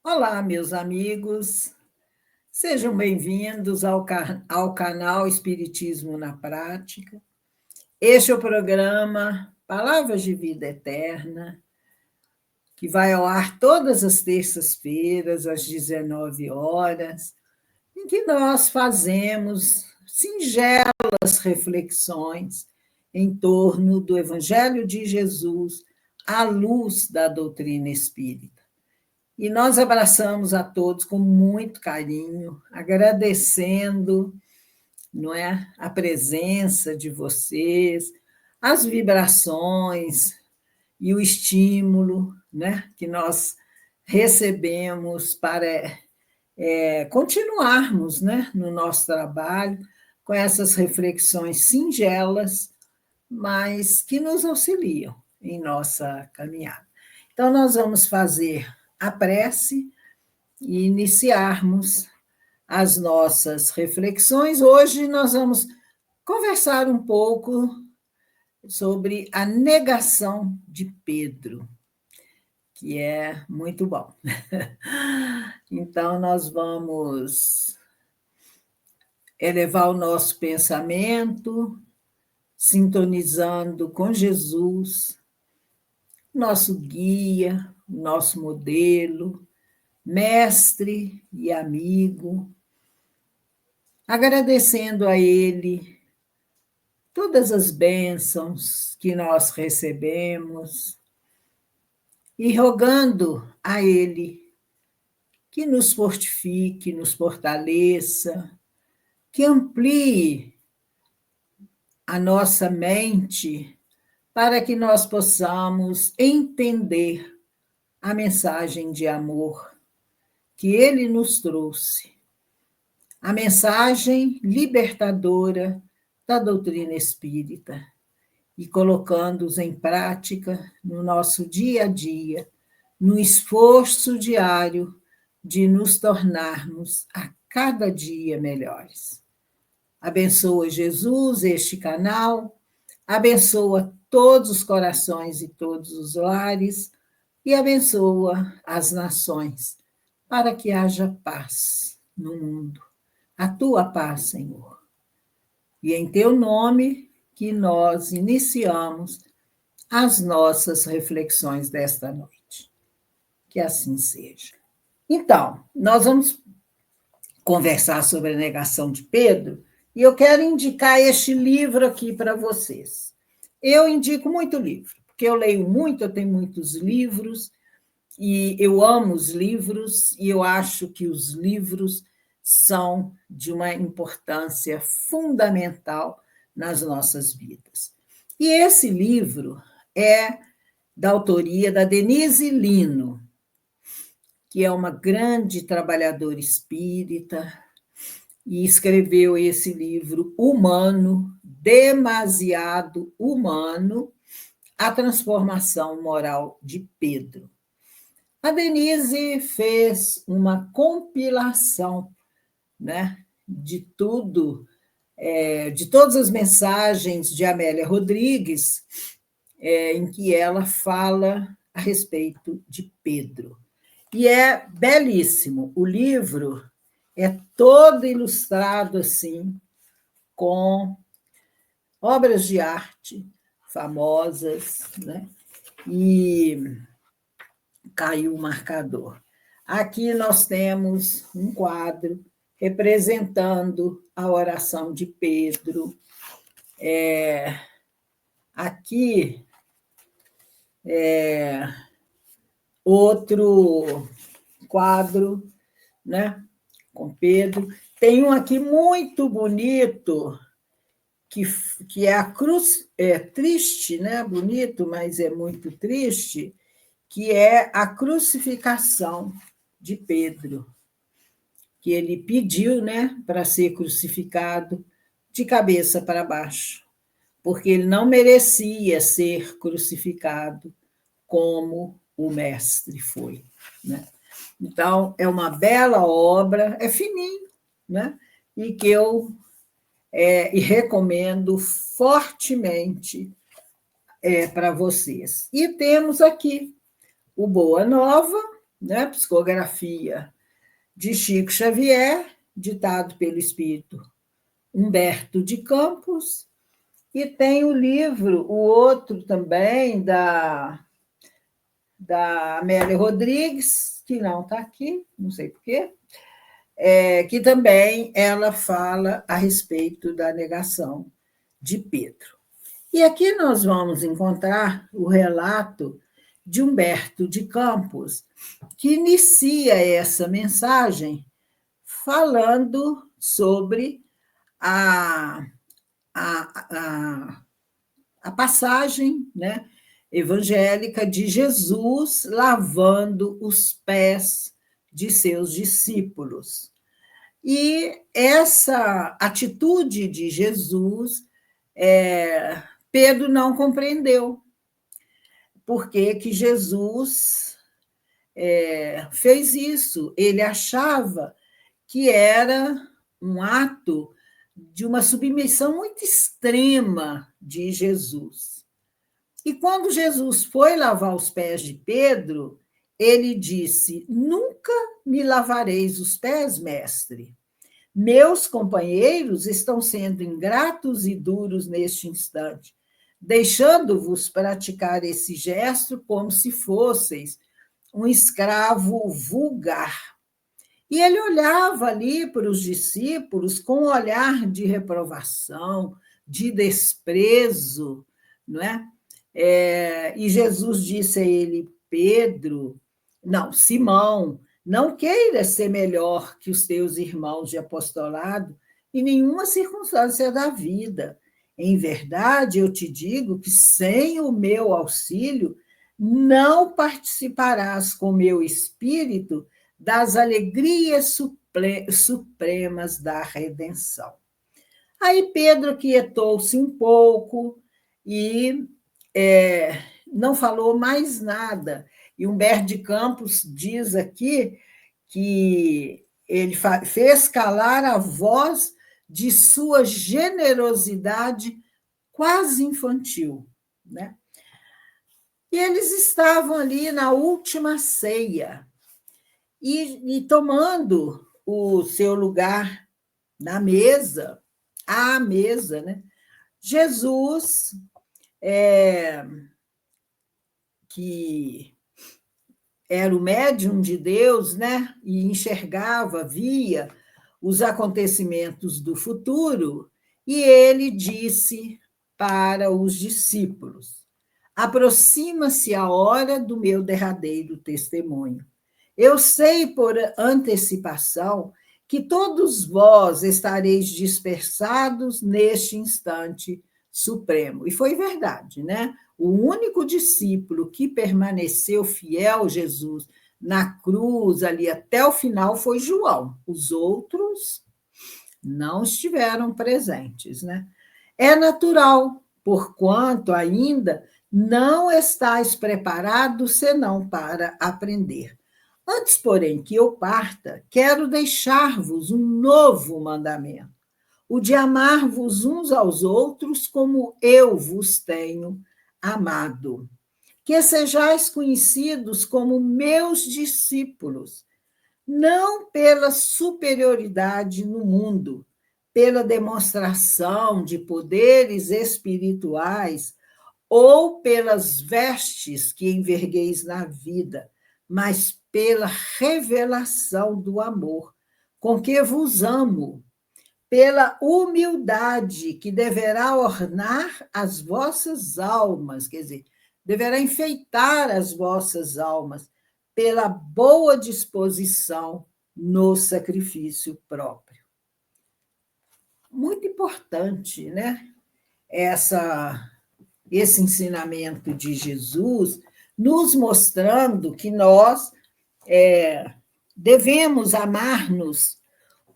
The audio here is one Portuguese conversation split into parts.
Olá, meus amigos, sejam bem-vindos ao canal Espiritismo na Prática. Este é o programa Palavras de Vida Eterna, que vai ao ar todas as terças-feiras, às 19 horas, em que nós fazemos singelas reflexões em torno do Evangelho de Jesus à luz da doutrina espírita. E nós abraçamos a todos com muito carinho, agradecendo, não é, a presença de vocês, as vibrações e o estímulo, né, que nós recebemos para continuarmos, né, no nosso trabalho com essas reflexões singelas, mas que nos auxiliam em nossa caminhada. Então, nós vamos fazer a prece e iniciarmos as nossas reflexões. Hoje nós vamos conversar um pouco sobre a negação de Pedro, que é muito bom. Então, nós vamos elevar o nosso pensamento, sintonizando com Jesus, nosso guia, nosso modelo, mestre e amigo, agradecendo a Ele todas as bênçãos que nós recebemos e rogando a Ele que nos fortifique, nos fortaleça, que amplie a nossa mente para que nós possamos entender a mensagem de amor que Ele nos trouxe, a mensagem libertadora da doutrina espírita, e colocando-os em prática no nosso dia a dia, no esforço diário de nos tornarmos a cada dia melhores. Abençoa, Jesus, este canal, abençoa todos os corações e todos os lares, e abençoa as nações, para que haja paz no mundo. A tua paz, Senhor. E em teu nome que nós iniciamos as nossas reflexões desta noite. Que assim seja. Então, nós vamos conversar sobre a negação de Pedro, e eu quero indicar este livro aqui para vocês. Eu indico muito livro, porque eu leio muito, eu tenho muitos livros, e eu amo os livros, e eu acho que os livros são de uma importância fundamental nas nossas vidas. E esse livro é da autoria da Denise Lino, que é uma grande trabalhadora espírita, e escreveu esse livro Humano, Demasiado Humano, a transformação moral de Pedro. A Denise fez uma compilação, né, de tudo, de todas as mensagens de Amélia Rodrigues, em que ela fala a respeito de Pedro. E é belíssimo. O livro é todo ilustrado assim, com obras de arte famosas, né? E caiu o marcador. Aqui nós temos um quadro representando a oração de Pedro. Aqui outro quadro, né, com Pedro. Tem um aqui muito bonito, que é a cruz, é triste, né? Bonito, mas é muito triste, que é a crucificação de Pedro, que ele pediu, né, para ser crucificado de cabeça para baixo, porque ele não merecia ser crucificado como o mestre foi, né? Então, é uma bela obra, é fininho, né? E que eu e recomendo fortemente para vocês. E temos aqui o Boa Nova, né? Psicografia de Chico Xavier, ditado pelo espírito Humberto de Campos, e tem o livro, o outro também, da Amélia Rodrigues, que não está aqui, não sei porquê, que também ela fala a respeito da negação de Pedro. E aqui nós vamos encontrar o relato de Humberto de Campos, que inicia essa mensagem falando sobre a, a, a passagem, né, evangélica de Jesus lavando os pés de seus discípulos. E essa atitude de Jesus, Pedro não compreendeu. Por que Jesus fez isso? Ele achava que era um ato de uma submissão muito extrema de Jesus. E quando Jesus foi lavar os pés de Pedro, ele disse: Nunca me lavareis os pés, mestre. Meus companheiros estão sendo ingratos e duros neste instante, deixando-vos praticar esse gesto como se fosseis um escravo vulgar. E ele olhava ali para os discípulos com um olhar de reprovação, de desprezo, não é? E Jesus disse a ele: Pedro, não, Simão, não queiras ser melhor que os teus irmãos de apostolado em nenhuma circunstância da vida. Em verdade, eu te digo que sem o meu auxílio não participarás com meu espírito das alegrias supremas da redenção. Aí Pedro quietou-se um pouco e não falou mais nada. E Humberto de Campos diz aqui que ele fez calar a voz de sua generosidade quase infantil, né? E eles estavam ali na última ceia e tomando o seu lugar na mesa, à mesa, né? Jesus, que era o médium de Deus, né? E enxergava, via os acontecimentos do futuro, e ele disse para os discípulos: aproxima-se a hora do meu derradeiro testemunho. Eu sei por antecipação que todos vós estareis dispersados neste instante supremo. E foi verdade, né? O único discípulo que permaneceu fiel a Jesus na cruz, ali até o final, foi João. Os outros não estiveram presentes, né? É natural, porquanto ainda não estáis preparados senão para aprender. Antes, porém, que eu parta, quero deixar-vos um novo mandamento, o de amar-vos uns aos outros como eu vos tenho amado. Que sejais conhecidos como meus discípulos, não pela superioridade no mundo, pela demonstração de poderes espirituais ou pelas vestes que envergueis na vida, mas pela revelação do amor com que vos amo, pela humildade que deverá ornar as vossas almas, quer dizer, deverá enfeitar as vossas almas, pela boa disposição no sacrifício próprio. Muito importante, né? Esse ensinamento de Jesus, nos mostrando que nós devemos amar-nos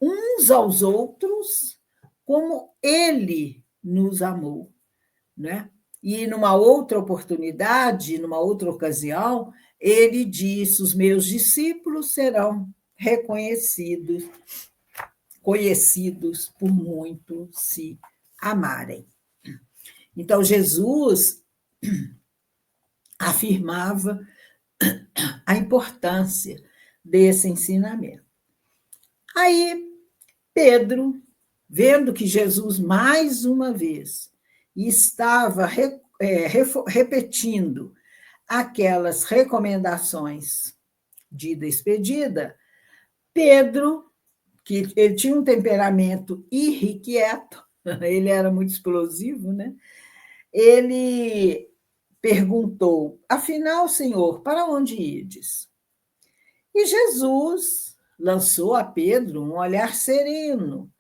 uns aos outros como ele nos amou, né? E numa outra oportunidade, numa outra ocasião, ele disse: os meus discípulos serão reconhecidos, conhecidos por muito se amarem. Então, Jesus afirmava a importância desse ensinamento. Aí, Pedro, vendo que Jesus, mais uma vez, estava repetindo aquelas recomendações de despedida, Pedro, que ele tinha um temperamento irrequieto, ele era muito explosivo, né? Ele perguntou: afinal, Senhor, para onde ides? E Jesus lançou a Pedro um olhar sereno,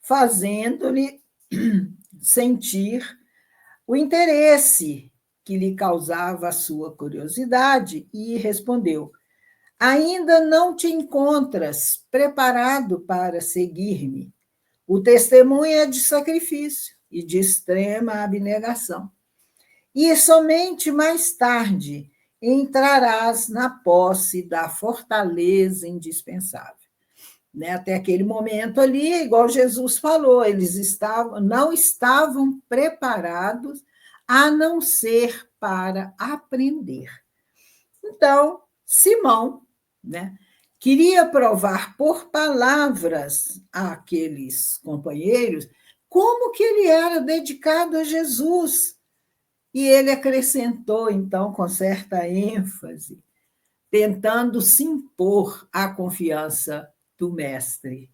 fazendo-lhe sentir o interesse que lhe causava a sua curiosidade, e respondeu: ainda não te encontras preparado para seguir-me. O testemunho é de sacrifício e de extrema abnegação. E somente mais tarde entrarás na posse da fortaleza indispensável. Né? Até aquele momento ali, igual Jesus falou, eles não estavam preparados a não ser para aprender. Então, Simão, né, queria provar por palavras àqueles companheiros como que ele era dedicado a Jesus. E ele acrescentou, então, com certa ênfase, tentando se impor à confiança do mestre: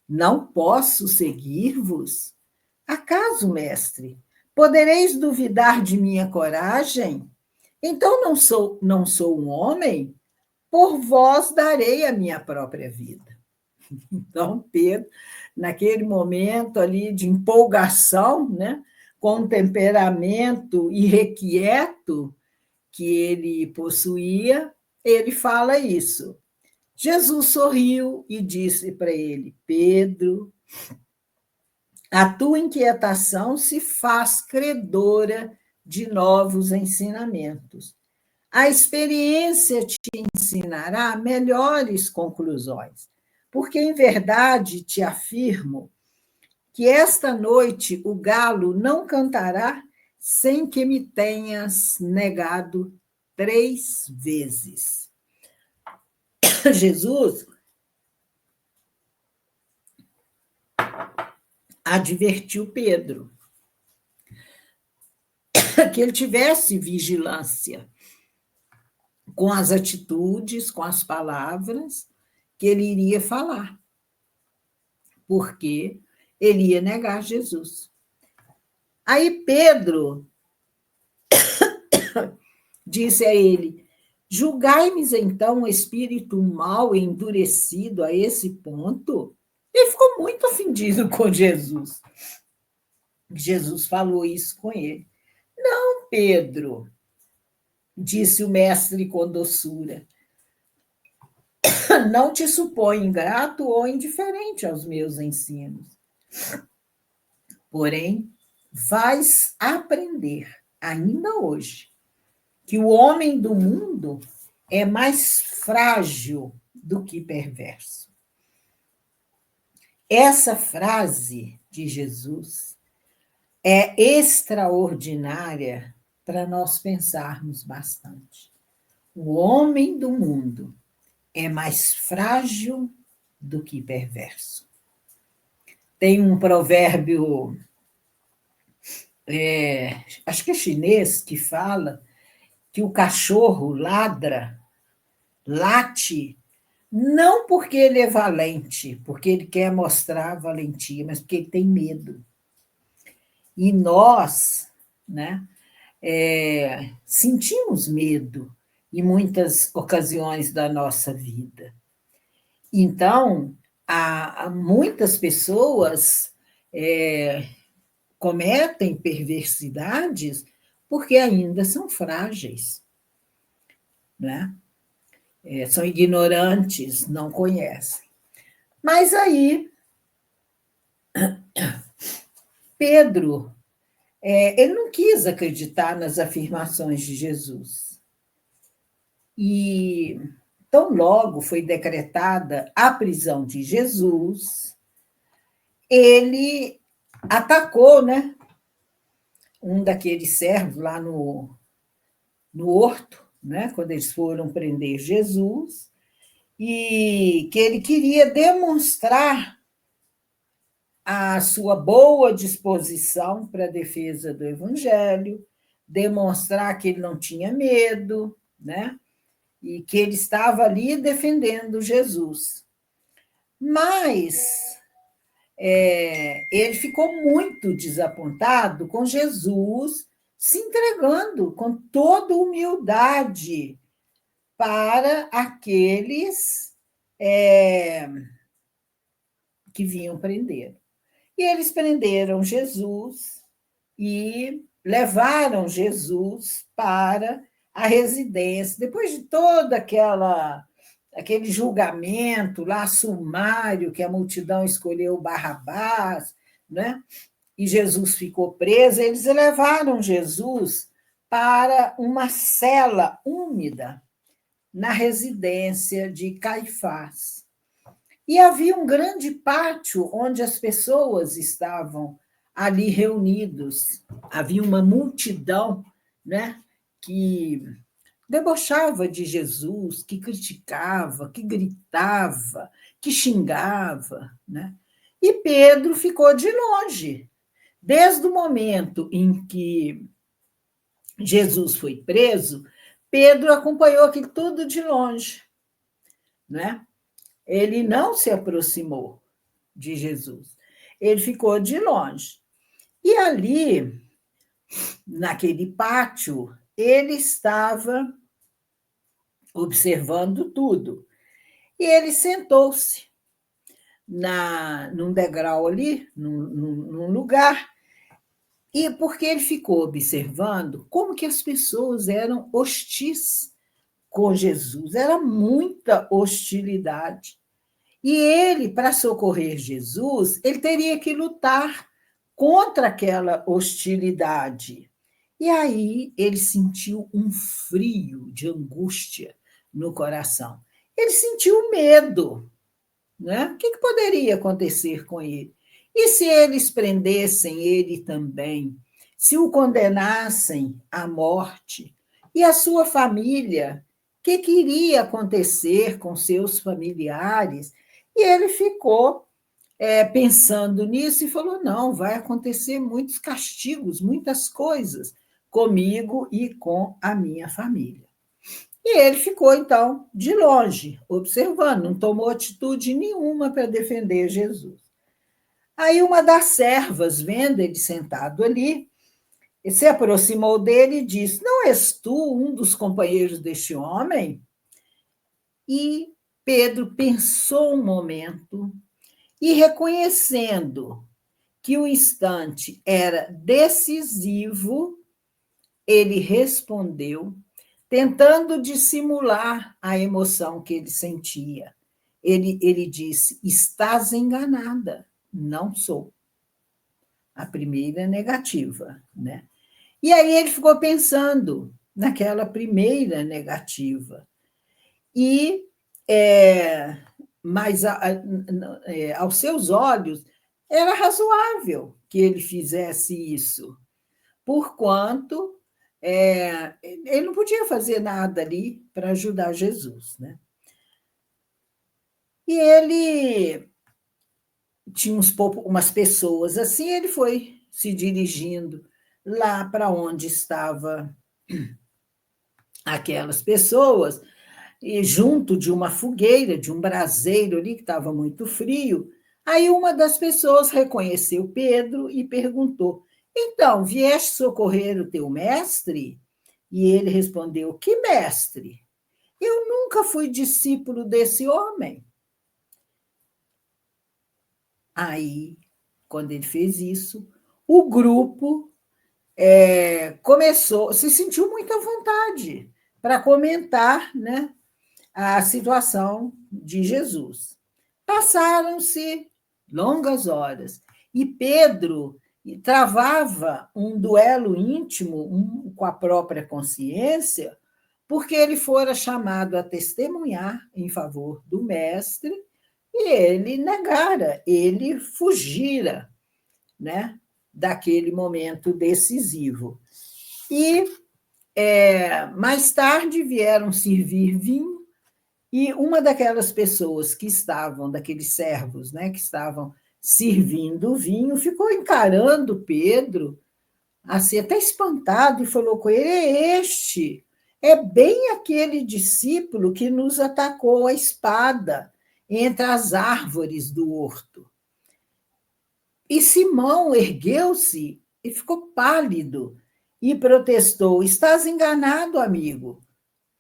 não posso seguir-vos? Acaso, mestre, podereis duvidar de minha coragem? Então não sou um homem? Por vós darei a minha própria vida. Então, Pedro, naquele momento ali de empolgação, né, com um temperamento irrequieto que ele possuía, ele fala isso. Jesus sorriu e disse para ele: Pedro, a tua inquietação se faz credora de novos ensinamentos. A experiência te ensinará melhores conclusões, porque em verdade te afirmo que esta noite o galo não cantará sem que me tenhas negado 3 vezes. Jesus advertiu Pedro que ele tivesse vigilância com as atitudes, com as palavras que ele iria falar, porque ele ia negar Jesus. Aí Pedro disse a ele: julgai-me então um espírito mau e endurecido a esse ponto? Ele ficou muito ofendido com Jesus. Jesus falou isso com ele. Não, Pedro, disse o mestre com doçura, não te suponho ingrato ou indiferente aos meus ensinos. Porém, vais aprender, ainda hoje, que o homem do mundo é mais frágil do que perverso. Essa frase de Jesus é extraordinária para nós pensarmos bastante. O homem do mundo é mais frágil do que perverso. Tem um provérbio, acho que é chinês, que fala que o cachorro ladra, late, não porque ele é valente, porque ele quer mostrar valentia, mas porque ele tem medo. E nós, né, sentimos medo em muitas ocasiões da nossa vida. Então, há muitas pessoas cometem perversidades porque ainda são frágeis, né? São ignorantes, não conhecem. Mas aí, Pedro, ele não quis acreditar nas afirmações de Jesus. E tão logo foi decretada a prisão de Jesus, ele atacou, né, um daqueles servos lá no horto, né, quando eles foram prender Jesus, e que ele queria demonstrar a sua boa disposição para a defesa do Evangelho, demonstrar que ele não tinha medo, né? E que ele estava ali defendendo Jesus. Mas ele ficou muito desapontado com Jesus se entregando com toda humildade para aqueles que vinham prender. E eles prenderam Jesus e levaram Jesus para a residência. Depois de toda aquele julgamento lá sumário que a multidão escolheu Barrabás, né? E Jesus ficou preso, eles levaram Jesus para uma cela úmida na residência de Caifás. E havia um grande pátio onde as pessoas estavam ali reunidos. Havia uma multidão, né, que debochava de Jesus, que criticava, que gritava, que xingava, né? E Pedro ficou de longe. Desde o momento em que Jesus foi preso, Pedro acompanhou aquilo tudo de longe, né? Ele não se aproximou de Jesus. Ele ficou de longe. E ali, naquele pátio, ele estava observando tudo. E ele sentou-se num degrau ali, num lugar, e porque ele ficou observando como que as pessoas eram hostis com Jesus, era muita hostilidade. E ele, para socorrer Jesus, ele teria que lutar contra aquela hostilidade. E aí ele sentiu um frio de angústia no coração. Ele sentiu medo, né? O que poderia acontecer com ele? E se eles prendessem ele também? Se o condenassem à morte? E a sua família? O que iria acontecer com seus familiares? E ele ficou pensando nisso e falou: não, vai acontecer muitos castigos, muitas coisas comigo e com a minha família. E ele ficou, então, de longe, observando, não tomou atitude nenhuma para defender Jesus. Aí uma das servas, vendo ele sentado ali, se aproximou dele e disse: não és tu um dos companheiros deste homem? E Pedro pensou um momento e, reconhecendo que o instante era decisivo, ele respondeu, tentando dissimular a emoção que ele sentia. Ele disse: estás enganada, não sou. A primeira negativa, né? E aí ele ficou pensando naquela primeira negativa. E, mas aos seus olhos, era razoável que ele fizesse isso, porquanto ele não podia fazer nada ali para ajudar Jesus, né? E ele tinha umas pessoas assim, ele foi se dirigindo lá para onde estavam aquelas pessoas, e junto de uma fogueira, de um braseiro ali que estava muito frio. Aí uma das pessoas reconheceu Pedro e perguntou: então, vieste socorrer o teu mestre? E ele respondeu: que mestre? Eu nunca fui discípulo desse homem. Aí, quando ele fez isso, o grupo começou, se sentiu muita vontade para comentar, né, a situação de Jesus. Passaram-se longas horas e Pedro travava um duelo íntimo com a própria consciência, porque ele fora chamado a testemunhar em favor do mestre e ele negara, ele fugira, né, daquele momento decisivo. E Mais tarde vieram servir vinho, e uma daquelas pessoas que estavam, daqueles servos, né, que estavam servindo o vinho, ficou encarando Pedro, assim, até espantado, e falou com ele: é bem aquele discípulo que nos atacou a espada entre as árvores do horto. E Simão ergueu-se e ficou pálido e protestou: estás enganado, amigo.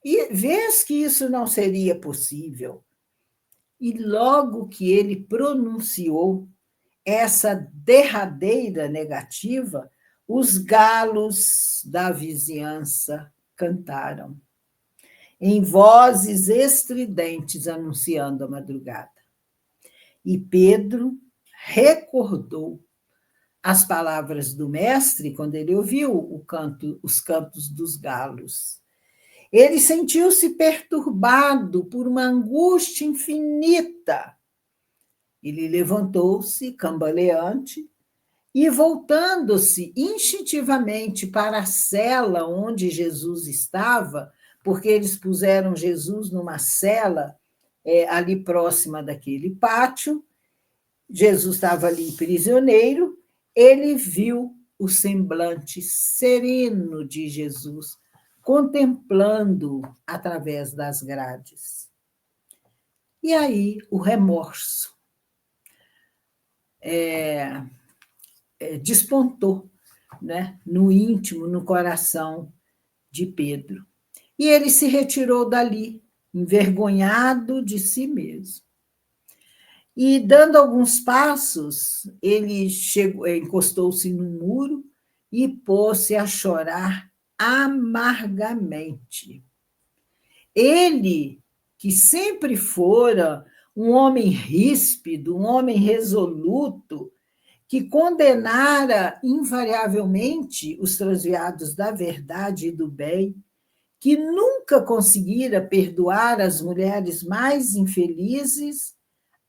E vês que isso não seria possível. E logo que ele pronunciou essa derradeira negativa, os galos da vizinhança cantaram, em vozes estridentes, anunciando a madrugada. E Pedro recordou as palavras do mestre quando ele ouviu os cantos dos galos. Ele sentiu-se perturbado por uma angústia infinita. Ele levantou-se, cambaleante, e, voltando-se instintivamente para a cela onde Jesus estava, porque eles puseram Jesus numa cela ali próxima daquele pátio, Jesus estava ali prisioneiro, ele viu o semblante sereno de Jesus, contemplando através das grades. E aí o remorso despontou, né, no íntimo, no coração de Pedro. E ele se retirou dali, envergonhado de si mesmo. E, dando alguns passos, ele encostou-se no muro e pôs-se a chorar amargamente. Ele, que sempre fora um homem ríspido, um homem resoluto, que condenara invariavelmente os transviados da verdade e do bem, que nunca conseguira perdoar as mulheres mais infelizes,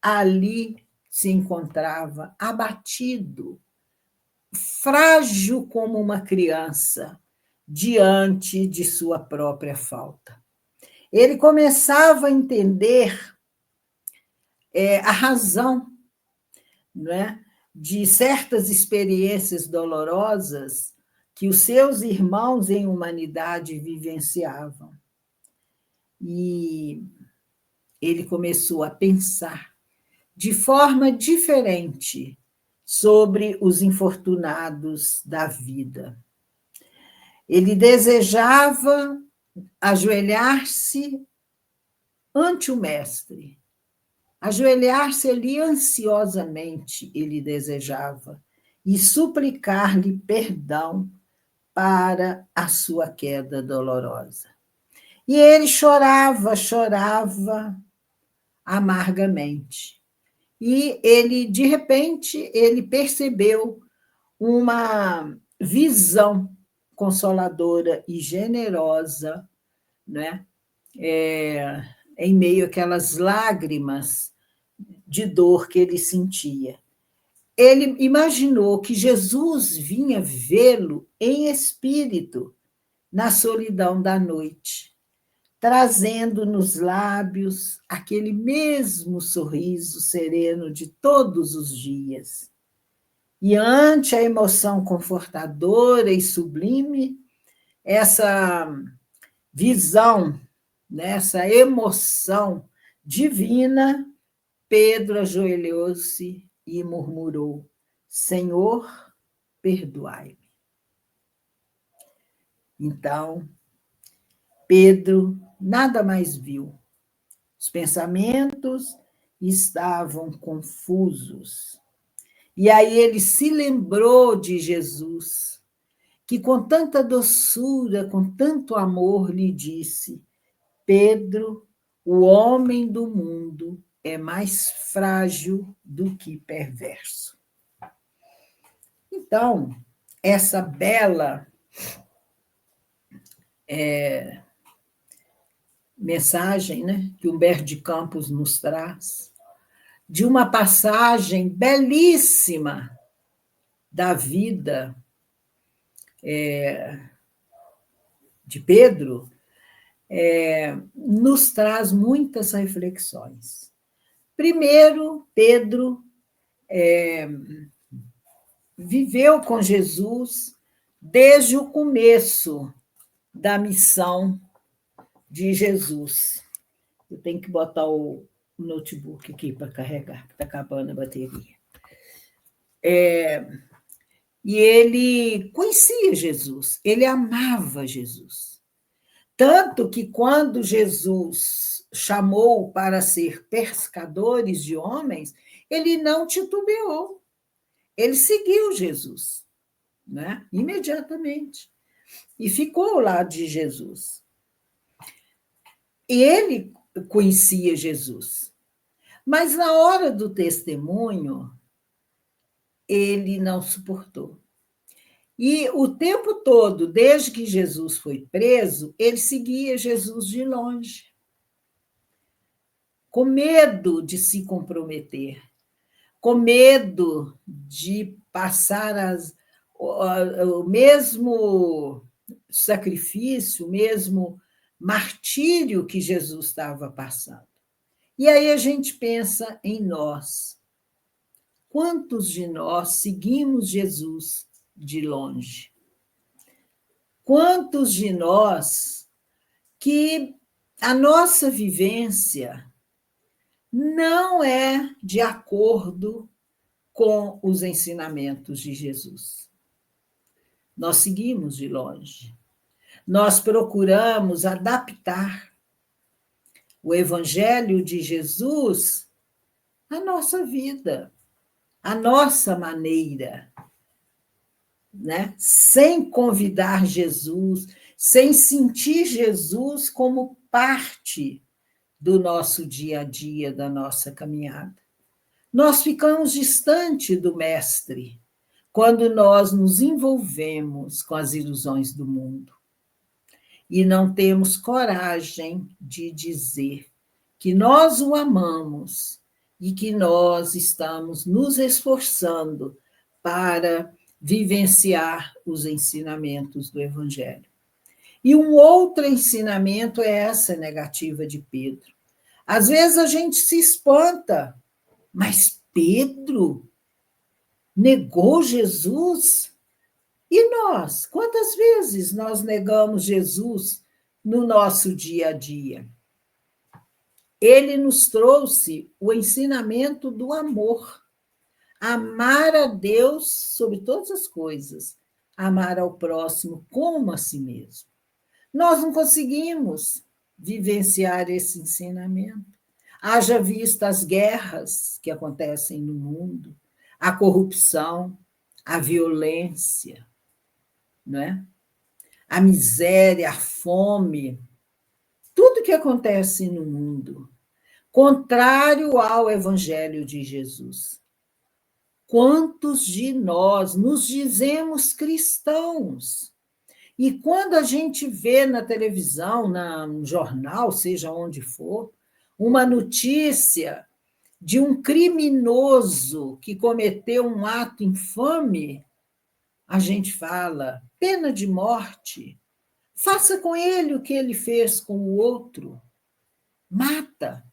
ali se encontrava abatido, frágil como uma criança, diante de sua própria falta. Ele começava a entender a razão, não é, de certas experiências dolorosas que os seus irmãos em humanidade vivenciavam. E ele começou a pensar de forma diferente sobre os infortunados da vida. Ele desejava ajoelhar-se ante o mestre. Ajoelhar-se ali ansiosamente, ele desejava, e suplicar-lhe perdão para a sua queda dolorosa. E ele chorava amargamente. E ele, de repente, ele percebeu uma visão consoladora e generosa, né? Em meio àquelas lágrimas de dor que ele sentia. Ele imaginou que Jesus vinha vê-lo em espírito na solidão da noite, trazendo nos lábios aquele mesmo sorriso sereno de todos os dias. E ante a emoção confortadora e sublime, essa visão, né, essa emoção divina, Pedro ajoelhou-se e murmurou: Senhor, perdoai-me. Então, Pedro nada mais viu. Os pensamentos estavam confusos. E aí ele se lembrou de Jesus, que com tanta doçura, com tanto amor, lhe disse: Pedro, o homem do mundo é mais frágil do que perverso. Então, essa bela mensagem, né, que Humberto de Campos nos traz, de uma passagem belíssima da vida de Pedro, nos traz muitas reflexões. Primeiro, Pedro viveu com Jesus desde o começo da missão de Jesus. Eu tenho que botar o notebook aqui para carregar, que está acabando a bateria. E ele conhecia Jesus, ele amava Jesus. Tanto que quando Jesus chamou para ser pescadores de homens, ele não titubeou. Ele seguiu Jesus, né? Imediatamente. E ficou ao lado de Jesus. E ele conhecia Jesus. Mas na hora do testemunho, ele não suportou. E o tempo todo, desde que Jesus foi preso, ele seguia Jesus de longe, com medo de se comprometer, com medo de passar o mesmo sacrifício, o mesmo martírio que Jesus estava passando. E aí a gente pensa em nós. Quantos de nós seguimos Jesus de longe? Quantos de nós que a nossa vivência não é de acordo com os ensinamentos de Jesus? Nós seguimos de longe. Nós procuramos adaptar o Evangelho de Jesus à nossa vida, à nossa maneira, né? Sem convidar Jesus, sem sentir Jesus como parte do nosso dia a dia, da nossa caminhada. Nós ficamos distante do Mestre quando nós nos envolvemos com as ilusões do mundo e não temos coragem de dizer que nós o amamos e que nós estamos nos esforçando para vivenciar os ensinamentos do Evangelho. E um outro ensinamento é essa negativa de Pedro. Às vezes a gente se espanta, mas Pedro negou Jesus? E nós? Quantas vezes nós negamos Jesus no nosso dia a dia? Ele nos trouxe o ensinamento do amor. Amar a Deus sobre todas as coisas. Amar ao próximo como a si mesmo. Nós não conseguimos vivenciar esse ensinamento. Haja vista as guerras que acontecem no mundo, a corrupção, a violência, não é? A miséria, a fome, tudo que acontece no mundo, contrário ao Evangelho de Jesus. Quantos de nós nos dizemos cristãos? E quando a gente vê na televisão, no jornal, seja onde for, uma notícia de um criminoso que cometeu um ato infame, a gente fala, pena de morte, faça com ele o que ele fez com o outro, mata.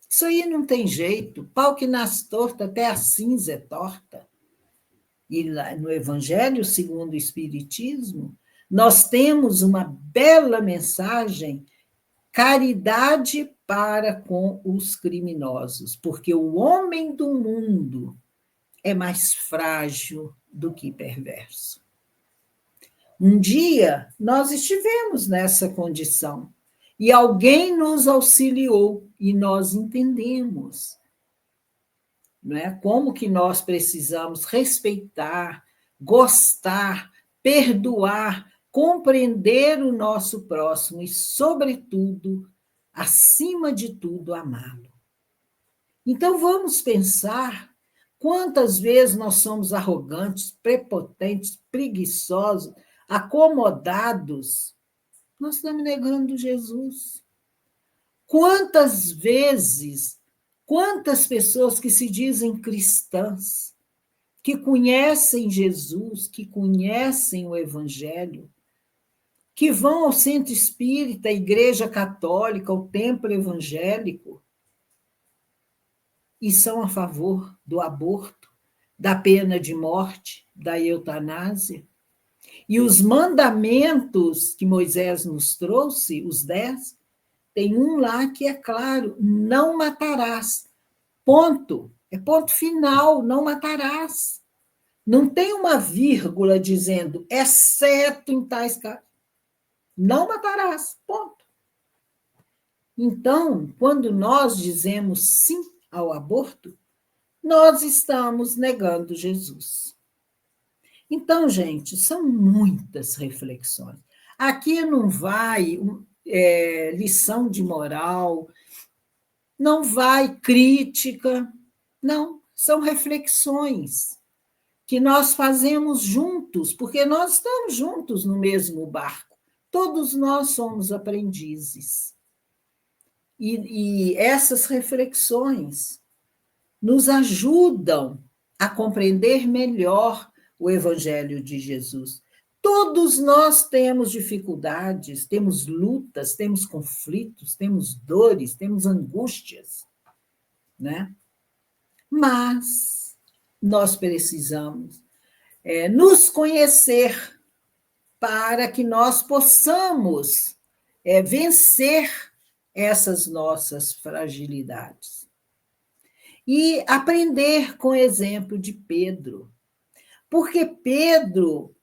Isso aí não tem jeito, pau que nasce torto, até a cinza é torta. E no Evangelho segundo o Espiritismo, nós temos uma bela mensagem, caridade para com os criminosos, porque o homem do mundo é mais frágil do que perverso. Um dia nós estivemos nessa condição e alguém nos auxiliou e nós entendemos, não é? Como que nós precisamos respeitar, gostar, perdoar, compreender o nosso próximo e, sobretudo, acima de tudo, amá-lo. Então, vamos pensar quantas vezes nós somos arrogantes, prepotentes, preguiçosos, acomodados. Nós estamos negando Jesus. Quantas vezes, quantas pessoas que se dizem cristãs, que conhecem Jesus, que conhecem o Evangelho, que vão ao centro espírita, à igreja católica, ao templo evangélico, e são a favor do aborto, da pena de morte, da eutanásia. E os mandamentos que Moisés nos trouxe, os 10, tem um lá que é claro: não matarás. Ponto. É ponto final, não matarás. Não tem uma vírgula dizendo, exceto em tais casos. Não matarás. Ponto. Então, quando nós dizemos sim ao aborto, nós estamos negando Jesus. Então, gente, são muitas reflexões. Aqui não vai lição de moral, não vai crítica, não, são reflexões que nós fazemos juntos, porque nós estamos juntos no mesmo barco. Todos nós somos aprendizes. E essas reflexões nos ajudam a compreender melhor o Evangelho de Jesus. Todos nós temos dificuldades, temos lutas, temos conflitos, temos dores, temos angústias, né? Mas nós precisamos nos conhecer para que nós possamos vencer essas nossas fragilidades. E aprender com o exemplo de Pedro. Porque Pedro,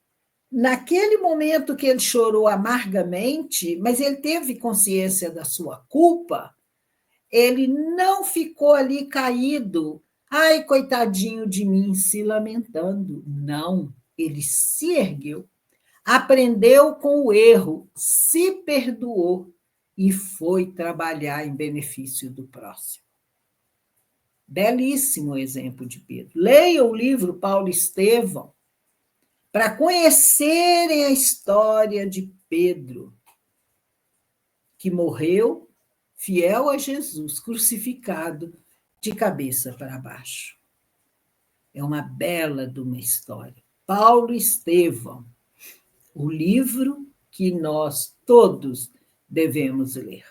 naquele momento que ele chorou amargamente, mas ele teve consciência da sua culpa, ele não ficou ali caído, ai, coitadinho de mim, se lamentando. Não, ele se ergueu, aprendeu com o erro, se perdoou e foi trabalhar em benefício do próximo. Belíssimo exemplo de Pedro. Leia o livro Paulo Estevão para conhecerem a história de Pedro, que morreu fiel a Jesus, crucificado de cabeça para baixo. É uma bela de uma história. Paulo Estevão, o livro que nós todos devemos ler.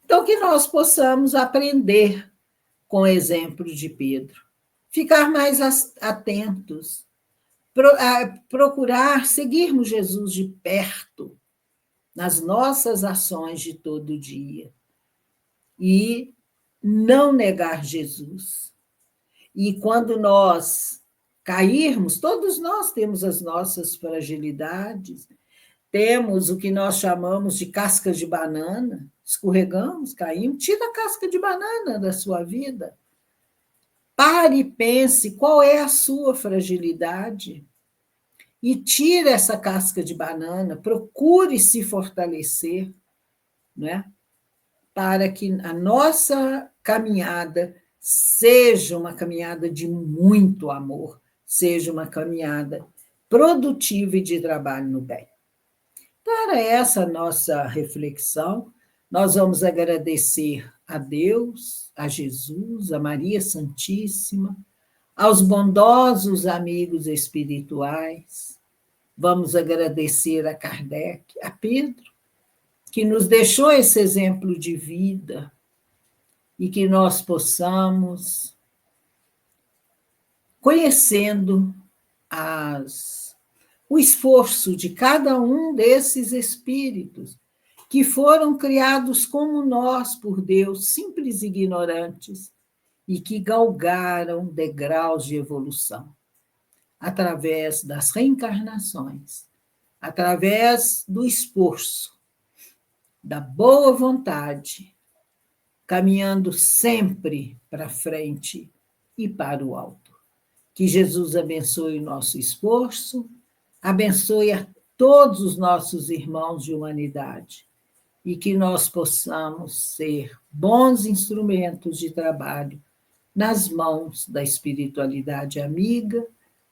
Então, que nós possamos aprender com o exemplo de Pedro, ficar mais atentos, procurar seguirmos Jesus de perto nas nossas ações de todo dia e não negar Jesus. E quando nós cairmos, todos nós temos as nossas fragilidades, temos o que nós chamamos de casca de banana, escorregamos, caímos, tira a casca de banana da sua vida. Pare e pense qual é a sua fragilidade e tire essa casca de banana, procure se fortalecer, né? Para que a nossa caminhada seja uma caminhada de muito amor, seja uma caminhada produtiva e de trabalho no bem. Para essa nossa reflexão, nós vamos agradecer a Deus, a Jesus, a Maria Santíssima, aos bondosos amigos espirituais. Vamos agradecer a Kardec, a Pedro, que nos deixou esse exemplo de vida e que nós possamos, conhecendo o esforço de cada um desses espíritos, que foram criados como nós por Deus, simples ignorantes, e que galgaram degraus de evolução, através das reencarnações, através do esforço, da boa vontade, caminhando sempre para frente e para o alto. Que Jesus abençoe o nosso esforço, abençoe a todos os nossos irmãos de humanidade e que nós possamos ser bons instrumentos de trabalho nas mãos da espiritualidade amiga,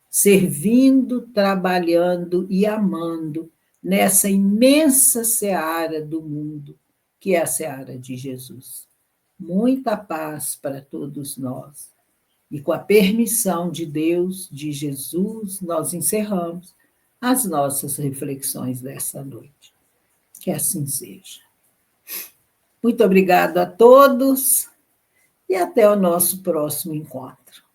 servindo, trabalhando e amando nessa imensa seara do mundo, que é a seara de Jesus. Muita paz para todos nós. E com a permissão de Deus, de Jesus, nós encerramos as nossas reflexões dessa noite. Que assim seja. Muito obrigado a todos e até o nosso próximo encontro.